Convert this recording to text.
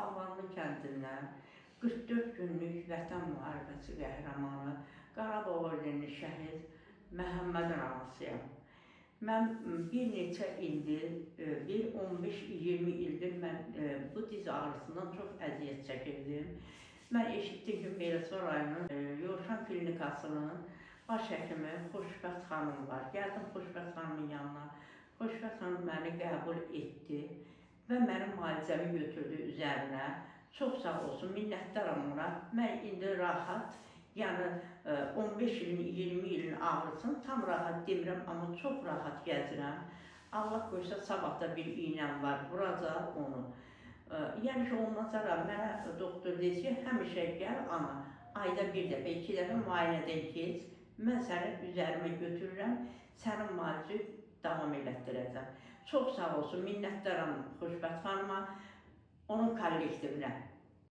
Alvanlı kəndindən 44 günlük Vətən müharibəsi qəhrəmanı, Qarabağ ordenli şəhid Məhəmmədin anasıyam. Mən bir neçə ildir, 15-20 ildir mən bu diz ağrısından çox əziyyət çəkirdim. Mən eşitdim ki, Beyləqan rayonunun Yorşan klinikasının baş həkimi Xoşbəxt xanım var. Gəldim Xoşbəxt xanımın yanına. Xoşbəxt xanım məni qəbul etdi və mənim müalicəmi götürdü üzərinə. Çox sağ olsun, minnətdaram ona. Mən indi rahat, yəni 15 ilin, 20 ilin ağrısını tam rahat demirəm, amma çox rahat gəzirəm. Allah qoysa sabah da bir iynəm var, vuracaq onu. Yəni ki, ondan sonra mənə doktor deyir ki, həmişə gəl ana, ayda bir dəfə, 2 dəfə müayinədən keç, mən səni üzərimə götürürəm, sənin müalicəni davam elətdirəcəm. Çox sağ olsun, minnətdaram Xoşbəxt xanıma, onun kollektivinə.